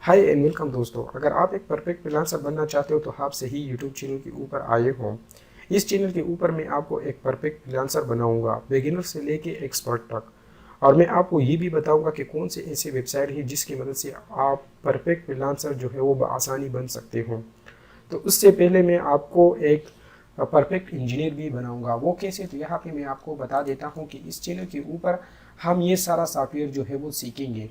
Hi and welcome दोस्तों। अगर आप एक परफेक्ट फ्रीलांसर बनना चाहते हो तो आप सही यूट्यूब चैनल के ऊपर आए हो। इस चैनल के ऊपर मैं आपको एक परफेक्ट फ्रीलांसर बनाऊंगा, बिगिनर से लेके एक्सपर्ट तक। और मैं आपको ये भी बताऊंगा कि कौन से ऐसी वेबसाइट है जिसकी मदद से आप परफेक्ट फ्रीलांसर जो है वो बआसानी बन सकते हो। तो उससे पहले मैं आपको एक परफेक्ट इंजीनियर भी बनाऊंगा। वो कैसे, तो यहाँ पे मैं आपको बता देता हूँ कि इस चैनल के ऊपर हम ये सारा सॉफ्टवेयर जो है वो सीखेंगे।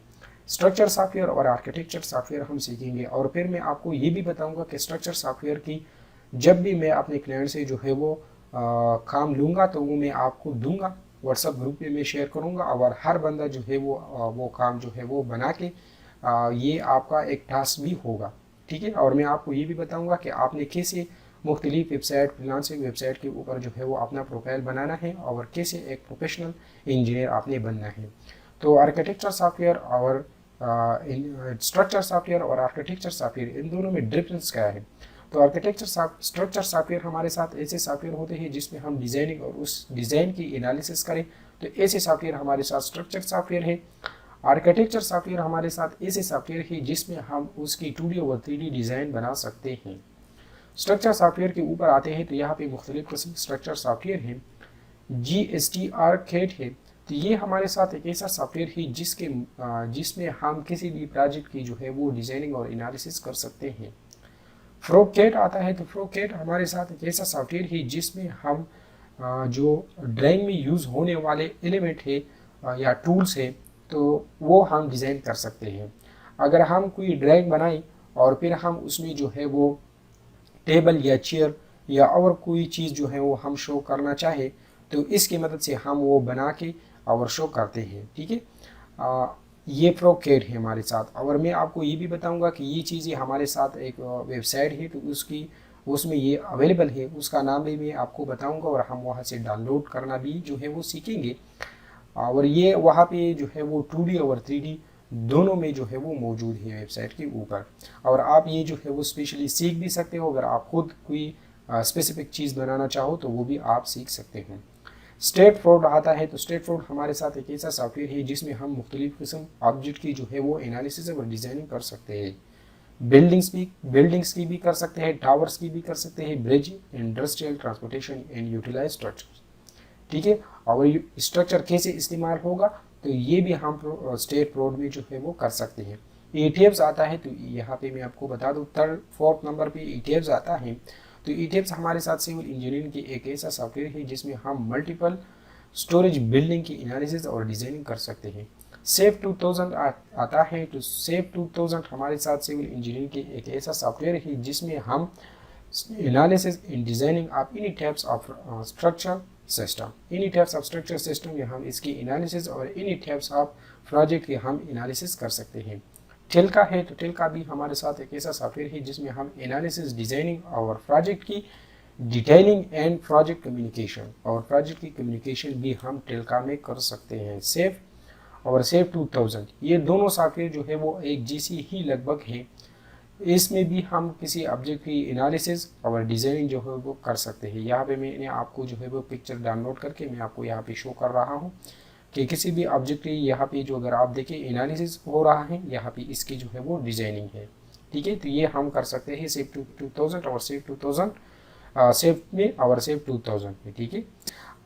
स्ट्रक्चर सॉफ्टवेयर और आर्किटेक्चर सॉफ्टवेयर हम सीखेंगे, और फिर मैं आपको ये भी बताऊंगा कि स्ट्रक्चर सॉफ्टवेयर की जब भी मैं अपने क्लाइंट से जो है वो काम लूँगा तो वो मैं आपको दूंगा, व्हाट्सएप ग्रुप में मैं शेयर करूँगा, और हर बंदा जो है वो काम जो है वो बना के ये आपका एक टास्क भी होगा। ठीक है। और मैं आपको ये भी बताऊंगा कि आपने कैसे मुख्तलिफ वेबसाइट, फ्रीलांसिंग वेबसाइट के ऊपर जो है वो अपना प्रोफाइल बनाना है और कैसे एक प्रोफेशनल इंजीनियर आपने बनना है। तो आर्किटेक्चर सॉफ्टवेयर और स्ट्रक्चर सॉफ्टवेयर और आर्किटेक्चर सॉफ्टवेयर, इन दोनों में डिफरेंस क्या है? तो स्ट्रक्चर सॉफ्टवेयर हमारे साथ ऐसे सॉफ्टवेयर होते हैं जिसमें हम डिज़ाइनिंग और उस डिज़ाइन की एनालिसिस करें, तो ऐसे सॉफ्टवेयर हमारे साथ स्ट्रक्चर सॉफ्टवेयर है। आर्किटेक्चर सॉफ्टवेयर हमारे साथ ऐसे सॉफ्टवेयर है जिसमें हम उसकी 2D और 3D डिज़ाइन बना सकते हैं। स्ट्रक्चर सॉफ्टवेयर के ऊपर आते हैं तो यहाँ पे मुख्तलिफ किस्म स्ट्रक्चर सॉफ्टवेयर हैं। GSTR कैट है, तो ये हमारे साथ एक ऐसा सॉफ्टवेयर है जिसमें हम किसी भी प्रोजेक्ट की जो है वो डिज़ाइनिंग और एनालिसिस कर सकते हैं। फ्रोकेट आता है, तो फ्रोकेट हमारे साथ एक ऐसा सॉफ्टवेयर है जिसमें हम जो ड्राइंग में यूज़ होने वाले एलिमेंट है या टूल्स है, तो वो हम डिज़ाइन कर सकते हैं। अगर हम कोई ड्राइंग बनाएं और फिर हम उसमें जो है वो टेबल या चेयर या और कोई चीज़ जो है वो हम शो करना चाहे, तो इसकी मदद से हम वो बना के और शो करते हैं। ठीक है। ये प्रोकेट है हमारे साथ। और मैं आपको ये भी बताऊंगा कि ये चीज़ें हमारे साथ एक वेबसाइट है, तो उसमें ये अवेलेबल है, उसका नाम भी मैं आपको बताऊंगा, और हम वहाँ से डाउनलोड करना भी जो है वो सीखेंगे। और ये वहाँ पे जो है वो 2D और 3D दोनों में जो है वो मौजूद है वेबसाइट के ऊपर। और आप ये जो है वो स्पेशली सीख भी सकते हो। अगर आप खुद कोई स्पेसिफिक चीज़ बनाना चाहो तो वो भी आप सीख सकते हैं। स्टेट फॉरवर्ड आता है, तो स्टेट फॉरवर्ड हमारे साथ एक ऐसा सॉफ्टवेयर है जिसमें हम मुख्तलिफ किस्म ऑब्जेक्ट की जो है वो एनालिसिस और डिज़ाइनिंग कर सकते हैं। बिल्डिंग्स की भी कर सकते हैं, टावर्स की भी कर सकते हैं, bridge, industrial, transportation and utilize structure. ठीक है। और स्ट्रक्चर कैसे इस्तेमाल होगा, तो ये भी हम स्टेट फॉरवर्ड में जो है वो कर सकते हैं। ETFs आता है, तो यहाँ पे मैं आपको बता दूँ, थर्ड फोर्थ नंबर पे ETFs आता है। तो ETFs हमारे साथ सिविल इंजीनियरिंग की एक ऐसा सॉफ्टवेयर है जिसमें हम मल्टीपल स्टोरेज बिल्डिंग की एनालिसिस और डिज़ाइनिंग कर सकते हैं। सेफ 2000 आता है, तो सेफ 2000 हमारे साथ सिविल इंजीनियरिंग की एक ऐसा सॉफ्टवेयर है जिसमें हम analysis in designing of any types of structure system, any types of structure system में हम इसकी एनालिसिस और एनी टाइप्स ऑफ प्रोजेक्ट के हम एनालिसिस कर सकते हैं। टेल्का है, तो टेल्का भी हमारे साथ एक ऐसा सॉफ्टवेयर है जिसमें हम एनालिसिस, डिज़ाइनिंग और प्रोजेक्ट की डिटेलिंग एंड प्रोजेक्ट कम्युनिकेशन, और प्रोजेक्ट की कम्युनिकेशन भी हम टेल्का में कर सकते हैं। सेफ और सेफ 2000, ये दोनों सॉफ्टवेयर जो है वो एक जैसी ही लगभग है। इसमें भी हम किसी ऑब्जेक्ट की एनालिसिस और डिज़ाइनिंग जो है वो कर सकते हैं। यहाँ पे मैंने आपको जो है वो पिक्चर डाउनलोड करके मैं आपको यहाँ पे शो कर रहा हूँ कि किसी भी ऑब्जेक्ट की यहाँ पे जो अगर आप देखें एनालिसिस हो रहा है, यहाँ पे इसकी जो है वो डिज़ाइनिंग है। ठीक है। तो ये हम कर सकते हैं सेफ 2000 और सेफ 2000, सेफ में और सेफ 2000 में। ठीक है।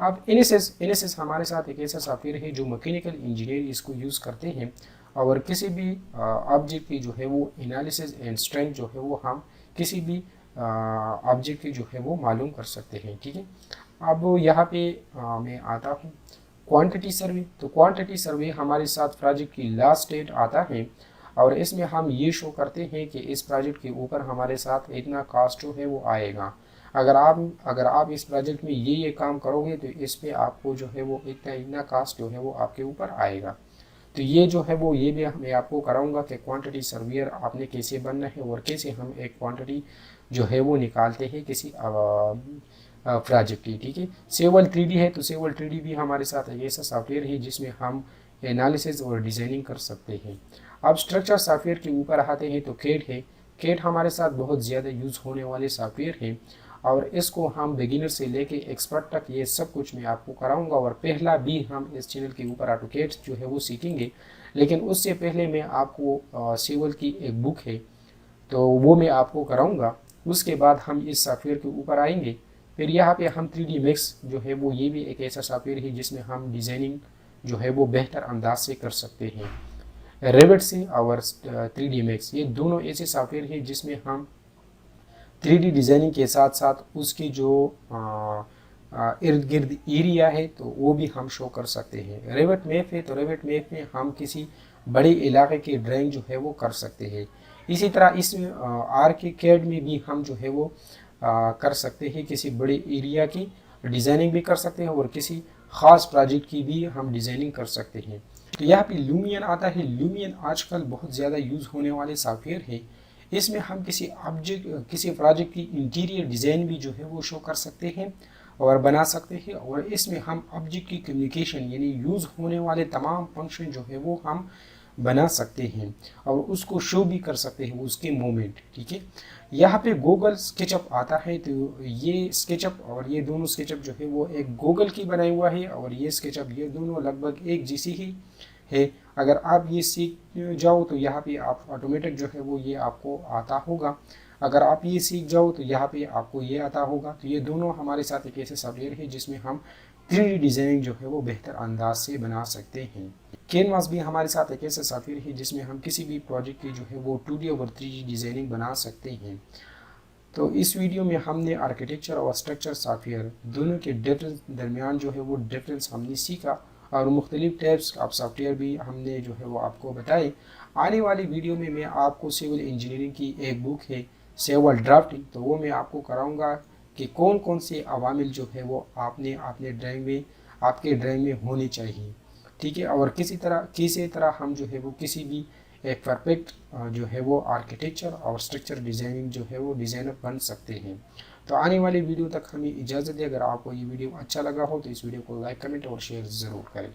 अब एनएसएस हमारे साथ एक ऐसा सॉफ्टवेयर है जो मैकेनिकल इंजीनियर इसको यूज़ करते हैं, और किसी भी ऑब्जेक्ट की जो है वो एनालिसिस एंड स्ट्रेंथ जो है वो हम किसी भी ऑब्जेक्ट की जो है वो मालूम कर सकते हैं। ठीक है। अब यहाँ पे मैं आता हूँ क्वांटिटी सर्वे। तो क्वांटिटी सर्वे हमारे साथ प्रोजेक्ट की लास्ट डेट आता है, और इसमें हम ये शो करते हैं कि इस प्रोजेक्ट के ऊपर हमारे साथ इतना कास्ट जो है वो आएगा। अगर आप इस प्रोजेक्ट में ये काम करोगे तो इस पे आपको जो है वो इतना कास्ट जो है वो आपके ऊपर आएगा। तो ये जो है वो ये भी मैं आपको कराऊंगा कि क्वांटिटी सर्वेयर आपने कैसे बनना है और कैसे हम एक क्वांटिटी जो है वो निकालते हैं किसी प्रोजेक्ट की। ठीक है। सेवल 3D है, तो सेवल 3D भी हमारे साथ एक ऐसा सॉफ्टवेयर है जिसमें हम एनालिसिस और डिज़ाइनिंग कर सकते हैं। अब स्ट्रक्चर सॉफ्टवेयर के ऊपर आते हैं, तो कैट है। कैट हमारे साथ बहुत ज़्यादा यूज़ होने वाले सॉफ्टवेयर है, और इसको हम बिगिनर से लेके एक्सपर्ट तक ये सब कुछ मैं आपको कराऊंगा। और पहला भी हम इस चैनल के ऊपर ऑटोकैड जो है वो सीखेंगे, लेकिन उससे पहले मैं आपको सिविल की एक बुक है तो वो मैं आपको कराऊंगा। उसके बाद हम इस सॉफ्टवेयर के ऊपर आएंगे। फिर यहाँ पे हम 3D मैक्स जो है वो ये भी एक ऐसा सॉफ्टवेयर है जिसमें हम डिज़ाइनिंग जो है वो बेहतर अंदाज से कर सकते हैं। रेविट से और 3D मैक्स ये दोनों ऐसे सॉफ्टवेयर हैं जिसमें हम 3D डिज़ाइनिंग के साथ साथ उसकी जो इर्द गिर्द एरिया है तो वो भी हम शो कर सकते हैं। रेविट मैप है तो रेविट मैप में हम किसी बड़े इलाके की ड्राइंग जो है वो कर सकते हैं। इसी तरह इस ArchiCAD में भी हम जो है वो कर सकते हैं, किसी बड़े एरिया की डिज़ाइनिंग भी कर सकते हैं और किसी ख़ास प्रोजेक्ट की भी हम डिज़ाइनिंग कर सकते हैं। तो यहाँ पे लूमियन आता है। लूमियन आजकल बहुत ज़्यादा यूज़ होने वाले सॉफ्टवेयर है। इसमें हम किसी प्रोजेक्ट की इंटीरियर डिज़ाइन भी जो है वो शो कर सकते हैं और बना सकते हैं, और इसमें हम ऑब्जेक्ट की कम्युनिकेशन यानी यूज़ होने वाले तमाम फंक्शन जो है वो हम बना सकते हैं और उसको शो भी कर सकते हैं उसके मोमेंट। ठीक है, यहाँ पे गूगल स्केचअप आता है। तो ये स्केचअप और ये दोनों स्केचअप जो है वो एक गूगल की बनाया हुआ है और ये स्केचअप ये दोनों लगभग एक जैसी ही है। अगर आप ये सीख जाओ तो यहाँ पे आप ऑटोमेटिक जो है वो ये आपको आता होगा। अगर आप ये सीख जाओ तो यहाँ पे आपको ये आता होगा। तो ये दोनों हमारे साथ एक ऐसे सॉफ्टवेयर है जिसमें हम 3D डिज़ाइनिंग जो है वो बेहतर अंदाज से बना सकते हैं। कैनवास भी हमारे साथ एक ऐसा सॉफ्टवेयर है जिसमें हम किसी भी प्रोजेक्ट की जो है वो 2D और 3D डिज़ाइनिंग बना सकते हैं। तो इस वीडियो में हमने आर्किटेक्चर और स्ट्रक्चर सॉफ्टवेयर दोनों के डिफरेंस दरमियान जो है वो डिफरेंस हमने सीखा और मुख्तलिफ टाइप्स ऑफ सॉफ्टवेयर भी हमने जो है वो आपको बताए। आने वाली वीडियो में मैं आपको सिविल इंजीनियरिंग की एक बुक है सिविल ड्राफ्टिंग, तो वो मैं आपको कराऊंगा कि कौन कौन से अवामिल जो है वो आपके ड्राइंग में होने चाहिए। ठीक है, और किसी तरह हम जो है वो किसी भी एक परफेक्ट जो है वो आर्किटेक्चर और स्ट्रक्चर डिज़ाइनिंग जो है वो डिज़ाइनर बन सकते हैं। तो आने वाली वीडियो तक हमें इजाज़त दें। अगर आपको ये वीडियो अच्छा लगा हो तो इस वीडियो को लाइक, कमेंट और शेयर ज़रूर करें।